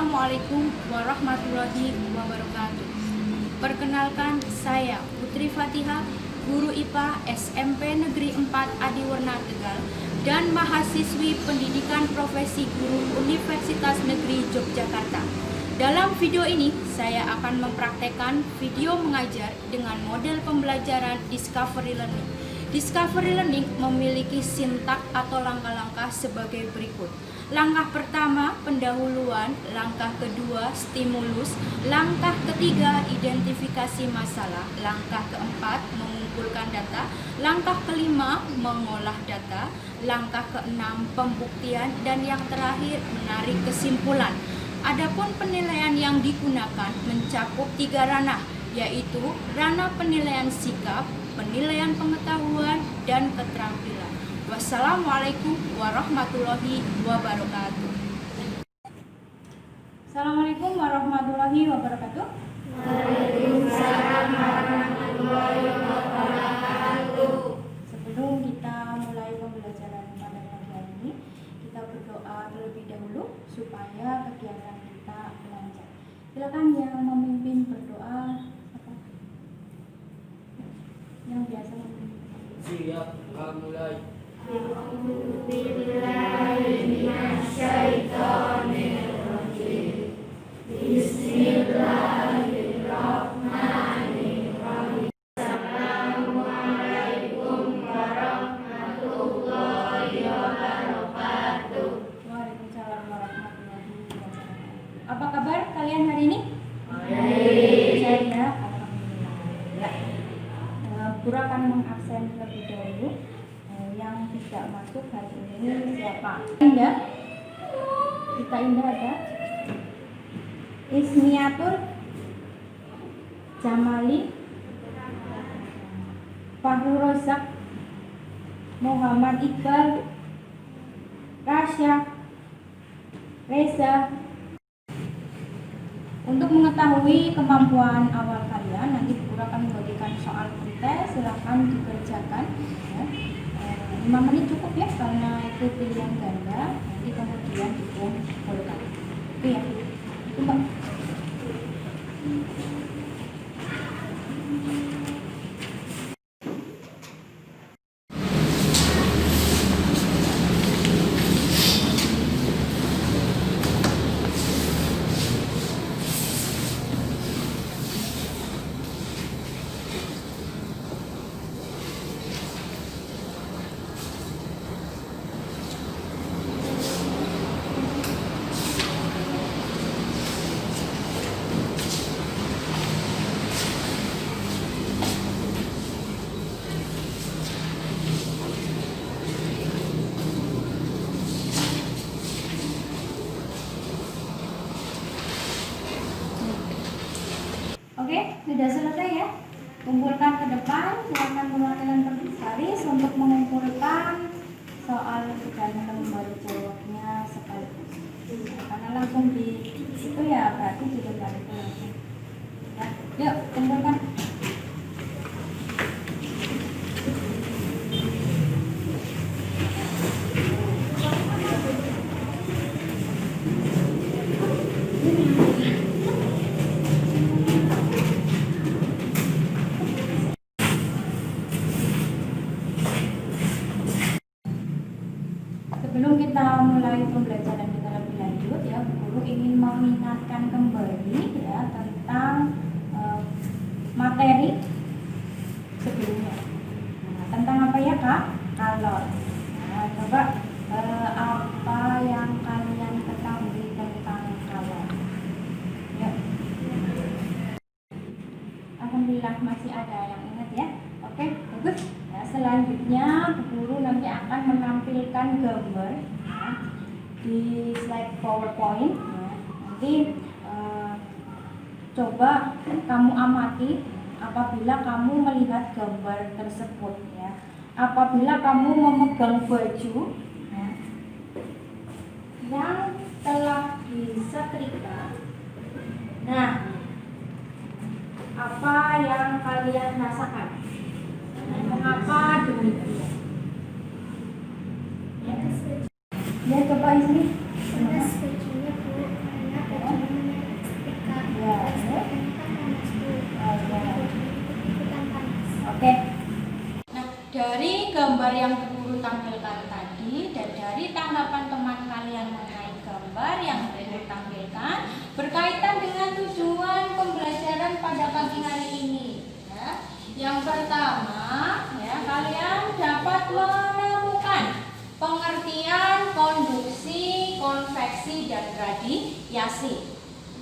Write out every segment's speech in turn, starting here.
Assalamualaikum warahmatullahi wabarakatuh. Perkenalkan, saya Putri Fatihah, guru IPA SMP Negeri 4 Adiwarna Tegal dan mahasiswi pendidikan profesi guru Universitas Negeri Yogyakarta. Dalam video ini, saya akan mempraktekkan video mengajar dengan model pembelajaran Discovery Learning. Discovery Learning memiliki sintak atau langkah-langkah sebagai berikut. Langkah pertama, pendahuluan. Langkah kedua, stimulus. Langkah ketiga, identifikasi masalah. Langkah keempat, mengumpulkan data. Langkah kelima, mengolah data. Langkah keenam, pembuktian. Dan yang terakhir, menarik kesimpulan. Adapun penilaian yang digunakan mencakup 3 ranah, yaitu ranah penilaian sikap, penilaian pengetahuan, dan keterampilan. Wassalamualaikum warahmatullahi wabarakatuh. Assalamualaikum warahmatullahi wabarakatuh. Waalaikumsalam warahmatullahi wabarakatuh. Sebelum kita mulai pembelajaran pada pagi hari ini, kita berdoa terlebih dahulu supaya kegiatan kita lancar. Silakan yang memimpin berdoa. Yang biasa memimpin. Siap, mulai. Bismillahirrahmanirrahim. Assalamualaikum warahmatullahi wabarakatuh. Waalaikumsalam warahmatullahi wabarakatuh. Apa kabar kalian hari ini? Baik. Saya alhamdulillah. Guru akan mengabsen terlebih dahulu. Yang tidak masuk hari ini siapa? Indah. Kita Indah ada. Ismiatul Jamali, Fahru Rozak, Muhammad Iqbal, Rasya, Reza. Untuk mengetahui kemampuan awal kalian, nanti guru akan membagikan soal pretest, silakan dikerjakan. 5 menit cukup ya, karena itu pilihan ganda. Nanti kemudian dikumpulkan. Itu ya. Itu Mbak. Oke, sudah selesai ya. Kumpulkan ke depan, silakan menggunakan baris untuk mengumpulkan soal dan lembar jawabnya sekaligus. Karena langsung di situ ya, berarti di depan itu langsung. Ya, yuk kumpulkan. Sebelum kita mulai pembelajaran kita lebih lanjut ya, guru ingin mengingatkan kembali ya tentang materi sebelumnya. Tentang apa ya Kak? Kalor. Coba apa yang kalian ketahui tentang kalor? Ya. Alhamdulillah masih ada yang ingat ya. Oke, bagus. Selanjutnya guru nanti akan menampilkan gambar ya, di slide PowerPoint ya. Nanti coba kamu amati apabila kamu melihat gambar tersebut ya. Apabila kamu memegang baju ya, yang telah disetrika, nah apa yang kalian rasakan? Mengapa demikian? Ya, coba istri. gambar yang guru tampilkan tadi dan dari tanggapan teman kalian mengenai gambar yang guru tampilkan berkaitan dengan tujuan pembelajaran pada pagi hari ini. Ya. Yang pertama, ya, kalian dapat menemukan pengertian konduksi, konveksi, dan radiasi.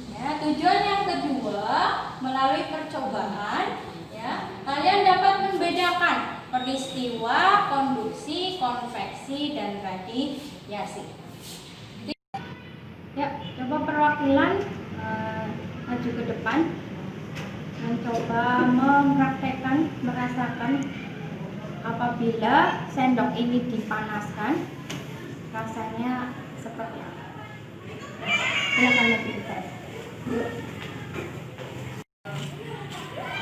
Ya, tujuan yang kedua, melalui percobaan, ya, kalian dapat membedakan peristiwa konduksi, konveksi, dan radiasi. Ya, coba perwakilan maju ke depan, mencoba mempraktekkan, merasakan apabila sendok ini dipanaskan, rasanya seperti apa? Silakan lebih dekat.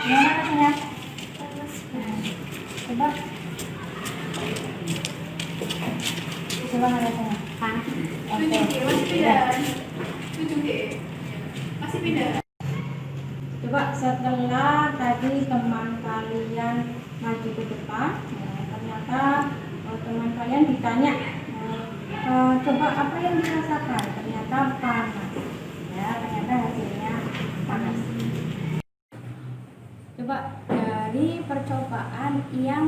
Gimana rasanya? Coba. Coba rasanya. Panas. Masih beda. Coba setelah tadi teman kalian maju ke depan, ternyata teman kalian ditanya, coba apa yang dirasakan? Ternyata panas. Ya, ternyata hasilnya panas. Coba dari percobaan yang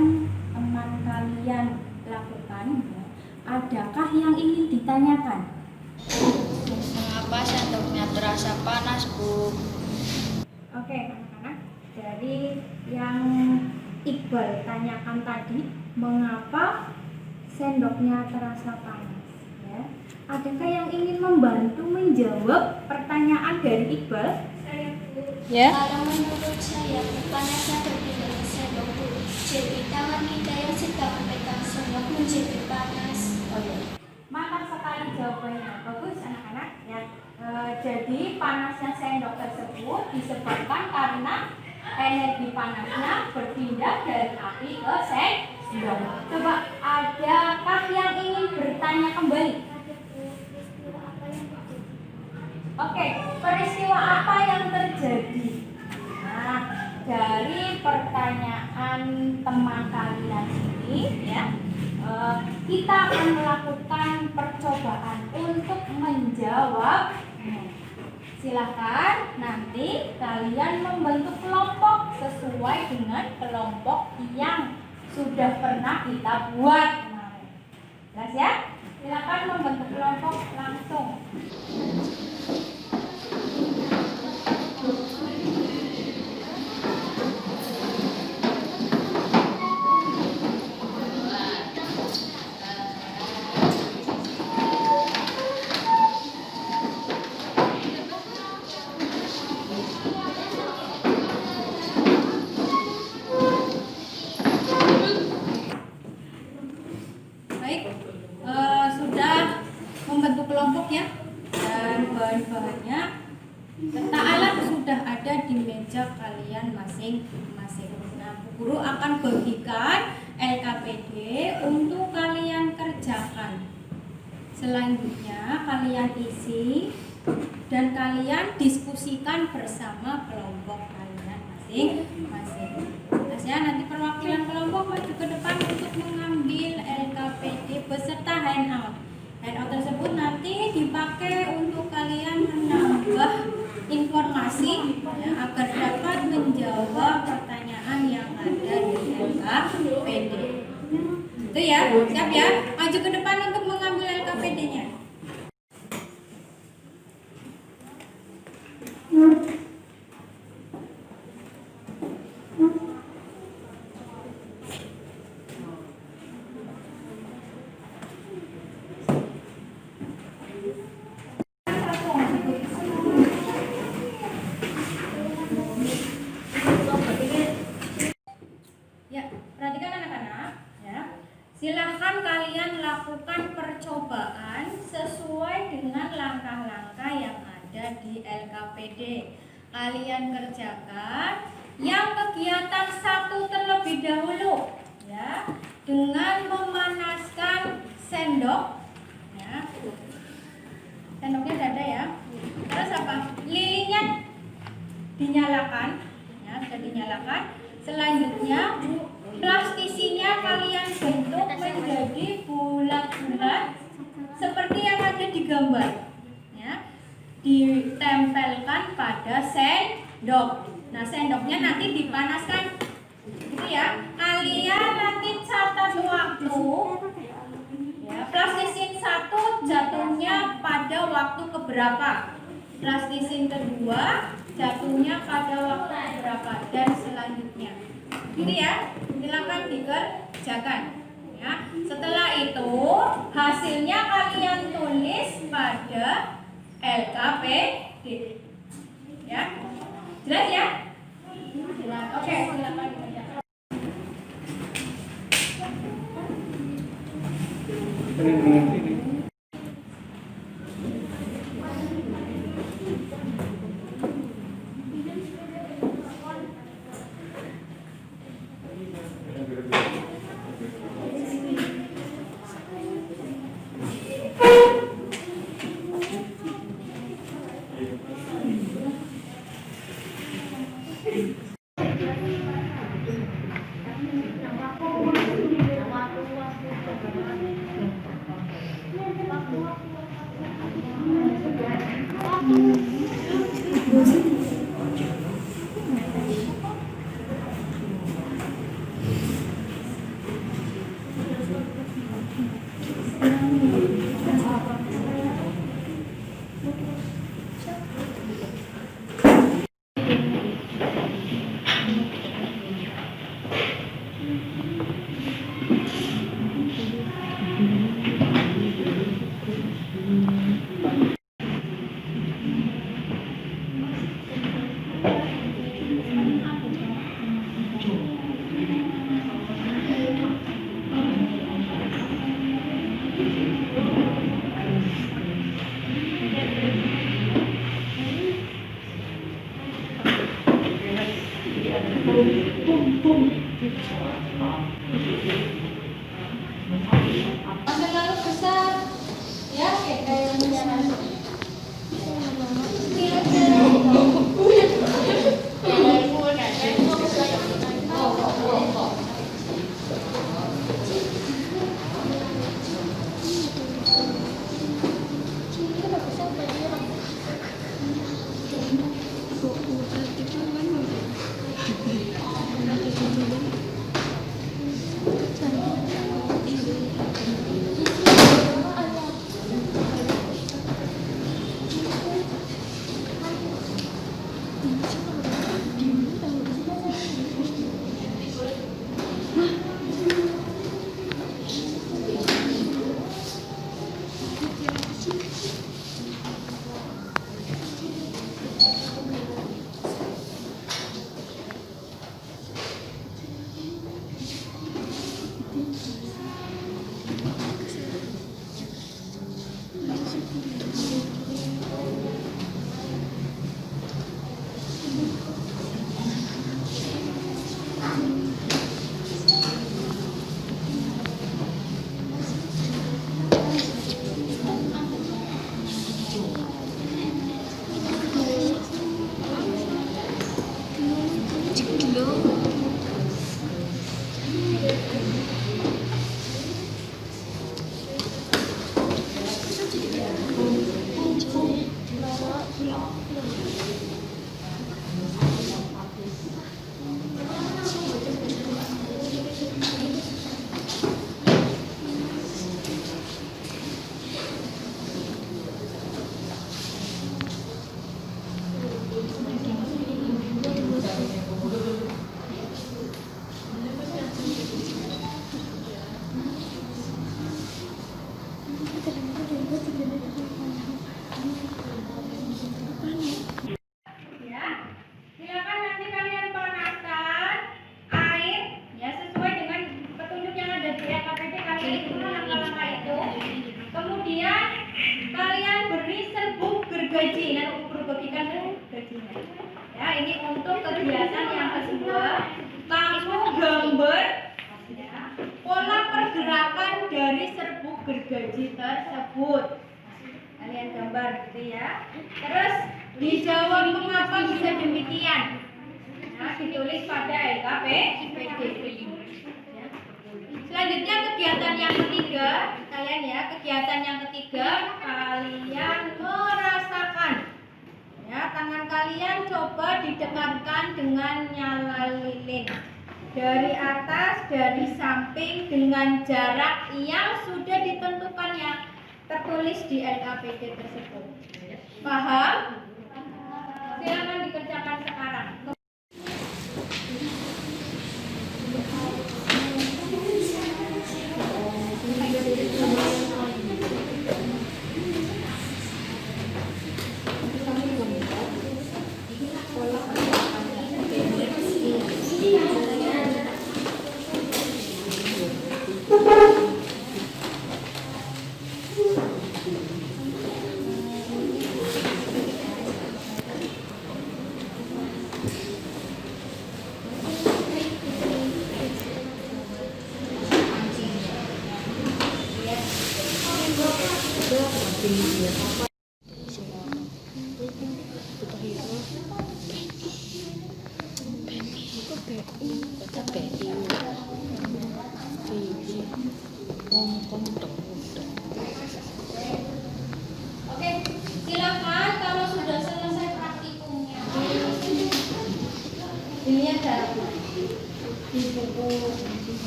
teman kalian lakukan, ya, adakah yang ingin ditanyakan? Mengapa sendoknya terasa panas, Bu? Oke, anak-anak, dari yang Iqbal tanyakan tadi, mengapa sendoknya terasa panas? Ya. Adakah yang ingin membantu menjawab pertanyaan dari Iqbal? Saya, Bu. Ya. Kalau menurut saya, panasnya tertinggal sendok, Bu. Jadi tangan kita yang sedang memegang sendok menjadi panas. Oh iya. Mantap sekali jawabannya. Bagus anak-anak. Ya. Jadi panasnya sendok tersebut disebabkan karena energi panasnya berpindah dari api ke sendok. Coba adakah yang ingin bertanya kembali? Oke, peristiwa apa yang terjadi? Nah, dari pertanyaan teman kalian ini, ya, kita akan melakukan percobaan untuk menjawab. Silakan nanti kalian membentuk kelompok sesuai dengan kelompok yang sudah pernah kita buat kemarin. Jelas ya? Silakan membentuk kelompok langsung. Baik, sudah membentuk kelompok ya, dan bahan-bahannya serta alat sudah ada di meja kalian masing-masing. Nah, Bu Guru akan bagikan LKPD untuk kalian kerjakan. Selanjutnya kalian isi dan kalian diskusikan bersama kelompok kalian masing-masing. Ya, nanti perwakilan kelompok maju ke depan untuk mengambil LKPD beserta handout. Handout tersebut nanti dipakai untuk kalian menambah informasi, ya, agar dapat menjawab pertanyaan yang ada di LKPD. Itu ya, siap ya? Maju ke depan untuk mengambil LKPD-nya. Ya, perhatikan anak-anak, ya. Silahkan kalian lakukan percobaan sesuai dengan langkah-langkah yang ada di LKPD. Kalian kerjakan yang kegiatan 1 terlebih dahulu, ya, dengan memanaskan sendok, ya. Sendoknya ada ya. Terus apa? Lilinnya dinyalakan, ya, sudah dinyalakan. Selanjutnya Plastisinya kalian bentuk menjadi bulat-bulat seperti yang ada di gambar. Ya. Ditempelkan pada sendok. Nah, sendoknya nanti dipanaskan. Gitu ya. Kalian nanti catat waktu. Ya, plastisin 1 jatuhnya pada waktu keberapa? Plastisin kedua jatuhnya pada waktu keberapa? Dan selanjutnya. Gitu ya. Silakan dikerjakan. Ya. Setelah itu hasilnya kalian tulis pada LKPD. Ya. Jelas ya? Jelas. Oke, silakan dikerjakan. Terlalu besar ya, kayak gergaji tersebut. Kalian gambar gitu ya. Terus dijawab mengapa bisa demikian. Nah, ditulis pada LKPD. Selanjutnya kegiatan yang ketiga, kalian ya, kegiatan yang ketiga kalian merasakan. Ya, tangan kalian coba didekatkan dengan nyala lilin. Dari atas, dari samping dengan jarak yang sudah ditentukan yang tertulis di LKPD tersebut. Paham? Silakan dikerjakan sekarang. Oke, silakan kalau sudah selesai praktikumnya. Ini ada di buku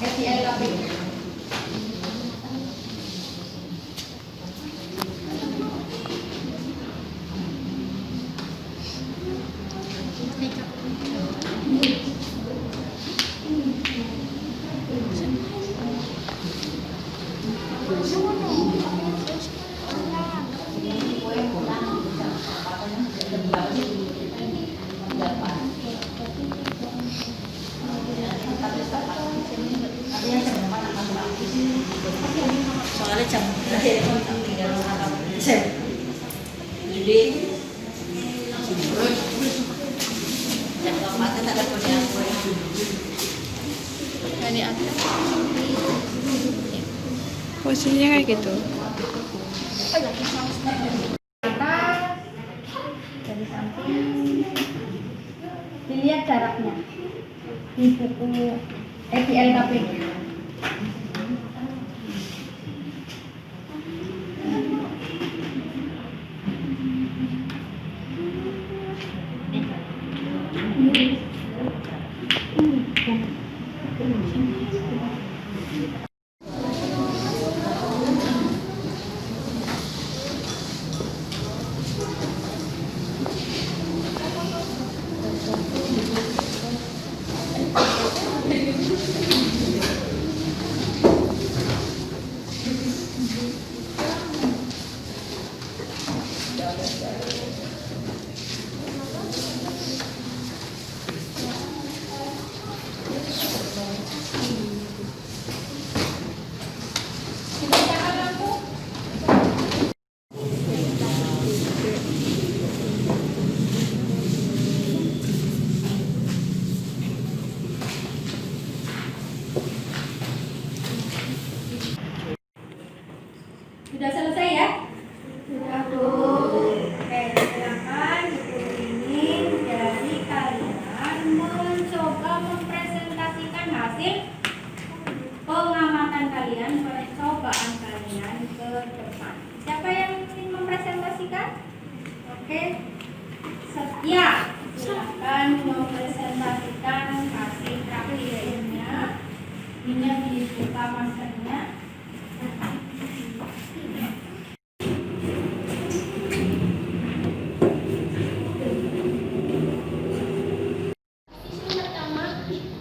SILKPD. Soalnya jam jadi jam keempatnya tak ada punya Dari atas. Posisinya kayak gitu. Atas, dari samping, dilihat jaraknya di buku SILKPD. Sudah selesai ya? Sudah, Bu. Oke, silakan buku ini dari kalian mencoba mempresentasikan hasil pengamatan kalian, percobaan kalian ke depan. Siapa yang ingin mempresentasikan? Oke. Setia, silakan mempresentasikan hasil praktiknya. Ini dibuka maskernya.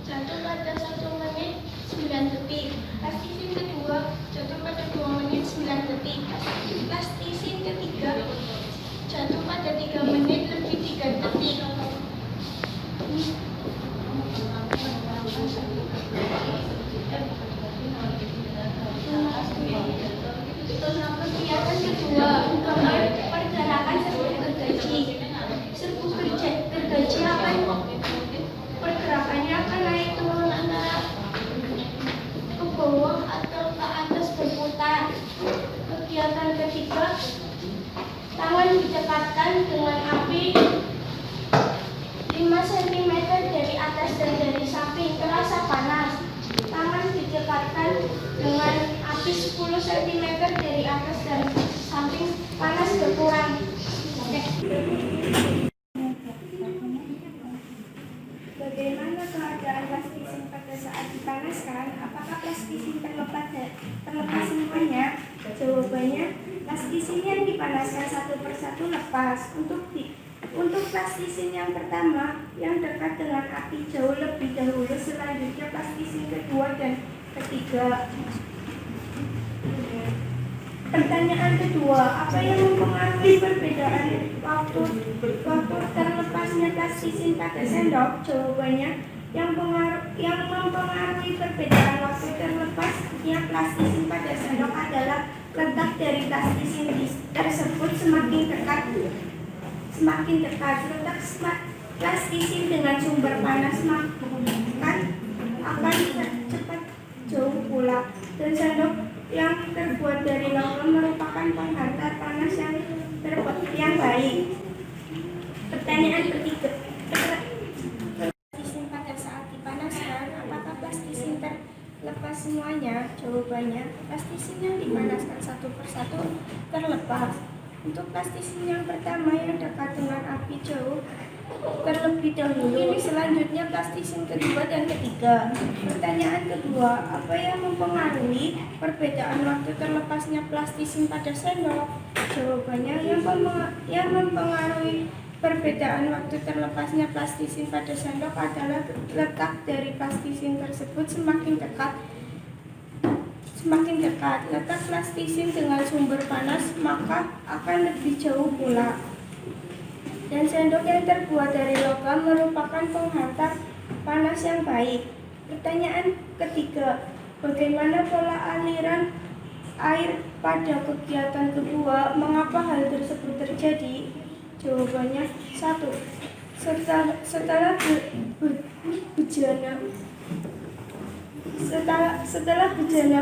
Jatuh pada 1 menit 9 detik. Plastisin kedua jatuh pada 2 menit 9 detik. Plastisin ketiga jatuh pada 3 menit lebih 3 detik. dengan api 10 cm dari atas dan samping panas berkurang. Bagaimana keadaan plastisin pada saat dipanaskan? Apakah plastisin terlepas semuanya? Jawabannya, plastisin yang dipanaskan satu persatu lepas. Untuk plastisin yang pertama yang dekat dengan api jauh lebih dahulu, selanjutnya plastisin kedua dan ketiga. Pertanyaan kedua, apa yang mempengaruhi perbedaan waktu terlepasnya plastisin pada sendok? Jawabannya, yang mempengaruhi perbedaan waktu terlepasnya plastisin pada sendok adalah letak dari plastisin tersebut semakin dekat. Letak plastisin dengan sumber panas akan cepat jauh pula, dan sendok yang terbuat dari logam merupakan penghantar panas yang baik. Pertanyaan ketiga, plastisin pada saat dipanaskan, apakah plastisin terlepas semuanya? Jawabannya, plastisin yang dipanaskan satu persatu terlepas. Untuk plastisin yang pertama yang dekat dengan api jauh terlebih dahulu, selanjutnya plastisin kedua dan ketiga. Pertanyaan kedua, apa yang mempengaruhi perbedaan waktu terlepasnya plastisin pada sendok? Jawabannya, yang mempengaruhi perbedaan waktu terlepasnya plastisin pada sendok adalah letak dari plastisin tersebut semakin dekat. Letak plastisin dengan sumber panas maka akan lebih jauh pula. Dan sendok yang terbuat dari logam merupakan penghantar panas yang baik. Pertanyaan ketiga, bagaimana pola aliran air pada kegiatan kedua? Mengapa hal tersebut terjadi? Jawabannya, 1. Setelah bejana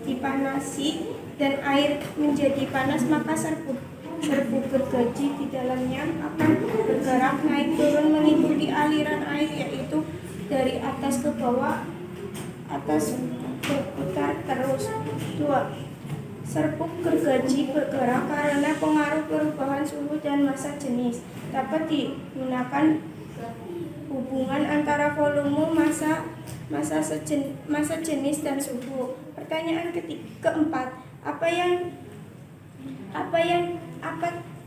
dipanasi dan air menjadi panas, maka serbuk gergaji di dalamnya akan bergerak naik turun mengikuti aliran air, yaitu dari atas ke bawah, atas berputar terus. 2. Serbuk gergaji bergerak karena pengaruh perubahan suhu dan massa jenis. Dapat digunakan hubungan antara volume, massa jenis dan suhu. Pertanyaan keempat, apa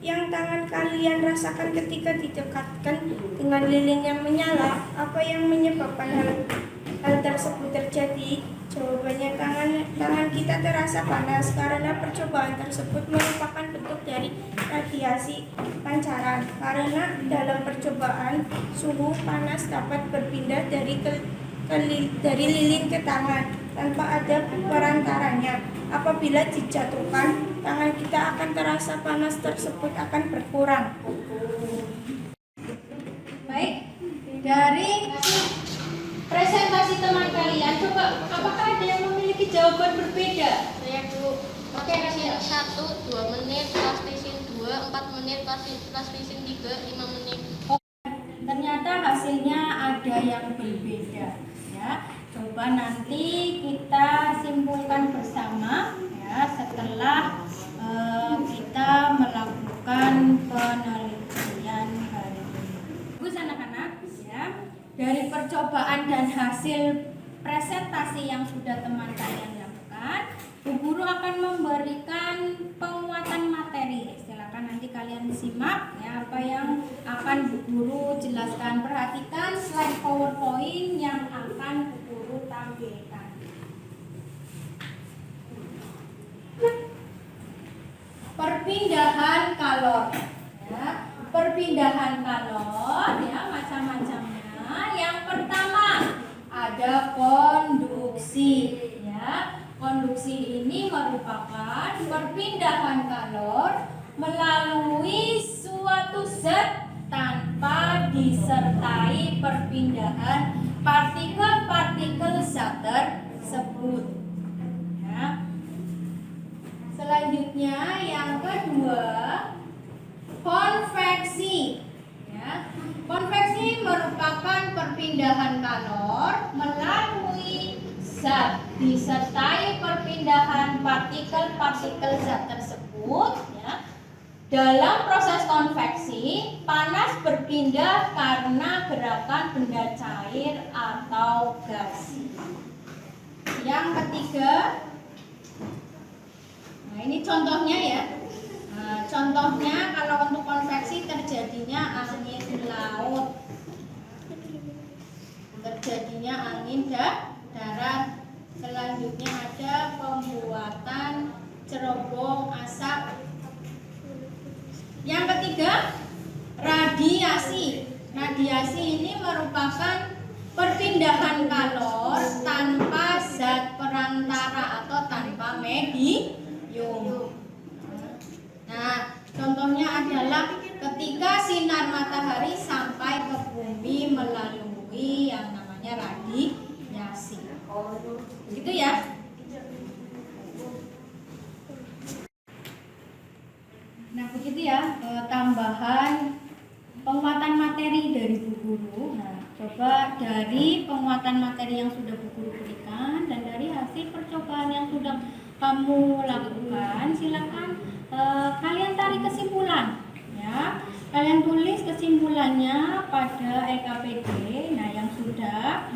yang tangan kalian rasakan ketika didekatkan dengan lilin yang menyala? Apa yang menyebabkan hal tersebut terjadi? Jawabannya, tangan kita terasa panas karena percobaan tersebut merupakan bentuk dari radiasi pancaran. Karena dalam percobaan, suhu panas dapat berpindah dari lilin ke tangan tanpa ada perantaranya. Apabila dijatuhkan, tangan kita akan terasa panas tersebut akan berkurang. Baik, dari presentasi teman kalian, coba apakah ada yang memiliki jawaban berbeda? Saya dulu plastisin 1 2 menit, plastisin 2 4 menit, plastisin 3 5 menit. Ternyata hasilnya ada yang berbeda, ya. Coba nanti kita simpulkan bersama, ya, setelah kita melakukan penelitian hari ini. Bagus anak-anak, ya. Dari percobaan dan hasil presentasi yang sudah teman kalian lakukan, Bu Guru akan memberikan penguatan materi. Silakan nanti kalian simak, ya, apa yang akan Bu Guru jelaskan. Perhatikan slide PowerPoint yang akan Bu Guru tampilkan. Perpindahan kalor, ya. Perpindahan kalor, ya, macam-macamnya. Yang pertama ada konduksi, ya. Konduksi ini merupakan perpindahan kalor melalui suatu zat tanpa disertai perpindahan partikel-partikel zat tersebut. Ya. Selanjutnya yang kedua, konveksi. Ya. Konveksi merupakan perpindahan kalor melalui zat disertai perpindahan partikel-partikel zat tersebut, ya. Dalam proses konveksi, panas berpindah karena gerakan benda cair atau gas. Yang ketiga, nah ini contohnya ya. Nah, contohnya kalau untuk konveksi terjadinya angin laut, terjadinya angin darat. Selanjutnya ada pembuatan cerobong asap. Yang ketiga, radiasi. Radiasi ini merupakan perpindahan kalor tanpa zat perantara atau tanpa medium. Nah, contohnya adalah ketika sinar matahari sampai ke bumi melalui yang namanya radiasi. Gitu ya. Nah, begitu ya, tambahan penguatan materi dari Bu Guru. Nah, coba dari penguatan materi yang sudah Bu Guru berikan dan dari hasil percobaan yang sudah kamu lakukan, silakan kalian tarik kesimpulan, ya. Kalian tulis kesimpulannya pada EKPD. Nah, yang sudah,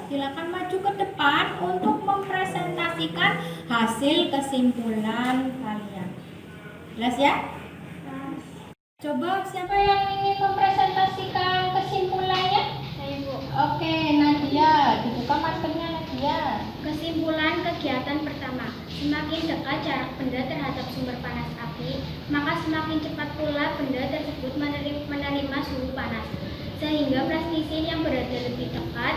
silakan maju ke depan untuk mempresentasikan hasil kesimpulan kalian. Jelas ya? Coba siapa yang ingin mempresentasikan kesimpulannya? Saya Bu. Oke, Nadia, dibuka maskernya Nadia. Kesimpulan kegiatan pertama, semakin dekat jarak benda terhadap sumber panas api, maka semakin cepat pula benda tersebut menerima suhu panas. Sehingga plastisin yang berada lebih dekat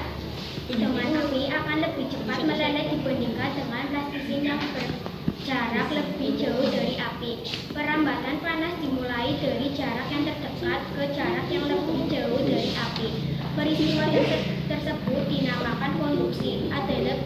dengan api akan lebih cepat meleleh dibandingkan dengan plastisin yang berjarak lebih jauh dari api. Perambatan panas dimulai dari jarak yang terdekat ke jarak yang lebih jauh dari api. Peristiwa tersebut dinamakan konduksi, adalah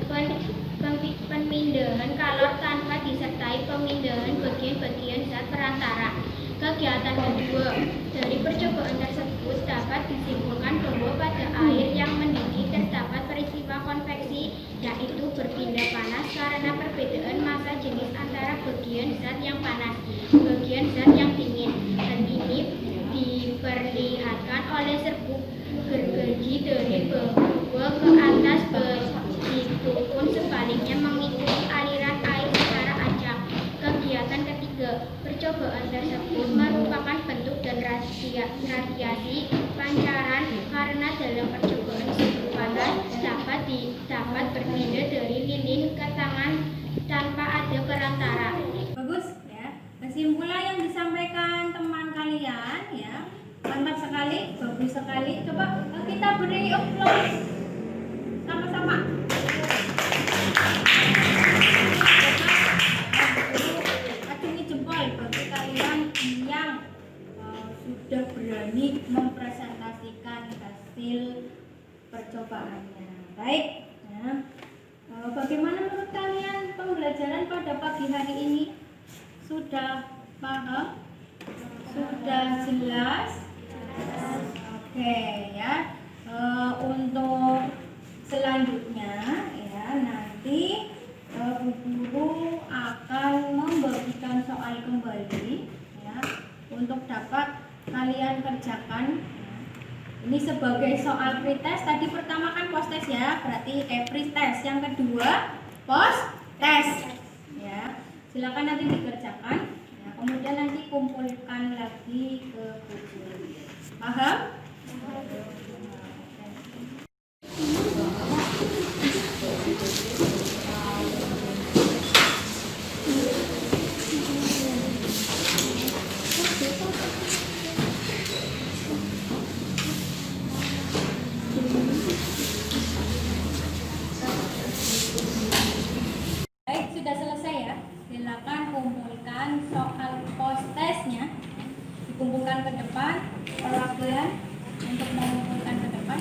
pemindahan kalor tanpa disertai pemindahan bagian-bagian zat perantara. Kegiatan kedua, dari percobaan tersebut dapat disimpulkan bahwa pada air yang mendidih terdapat peristiwa konveksi, yaitu berpindah panas karena perbedaan massa jenis antara bagian zat yang panas, bagian zat yang dingin. Hal ini diperlihatkan oleh serbuk gergaji dari bawah ke atas, begitupun sebaliknya mengikuti aliran air secara acak. Kegiatan ketiga, percobaan tersebut merupakan bentuk dan radiasi pancaran karena dalam percobaan suhu panas dapat berpindah dari lilin ke tangan tanpa ada perantara. Bagus ya. Kesimpulan yang disampaikan teman kalian ya. Mantap sekali, bagus sekali. Coba kita beri applause sama-sama. Acungi jempol bagi kalian yang sudah berani mempresentasikan hasil percobaannya. Baik. Ya. Bagaimana menurut kalian pembelajaran pada pagi hari ini? Sudah paham? Sudah jelas? Oke ya. Untuk selanjutnya ya, nanti Bu Guru akan membagikan soal kembali ya, untuk dapat kalian kerjakan. Ini sebagai soal pretest. Tadi pertama kan post test ya, berarti pretest. Yang kedua post test ya. Silakan nanti dikerjakan ya, kemudian nanti kumpulkan lagi ke buku. Paham? Baik, sudah selesai ya. Silakan kumpulkan soal post testnya, dikumpulkan ke depan, perwakilan untuk mengumpulkan ke depan.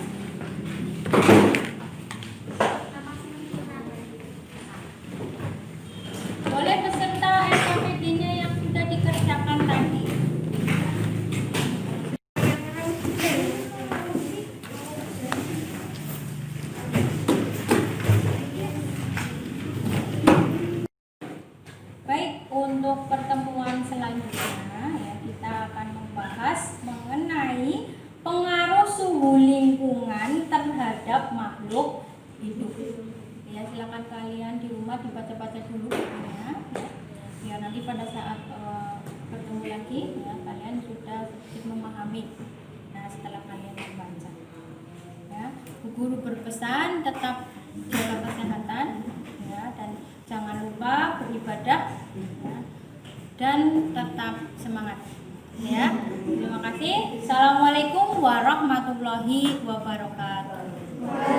Boleh peserta SKPD-nya yang sudah dikerjakan tadi. makhluk hidup. Ya, silakan kalian di rumah dibaca-baca dulu ya. Biar nanti pada saat bertemu lagi ya, kalian sudah sedikit memahami. Nah, setelah kalian membaca. Ya, Bu Guru berpesan tetap jaga kesehatan ya, dan jangan lupa beribadah ya, dan tetap semangat ya. Terima kasih. Assalamualaikum warahmatullahi wabarakatuh.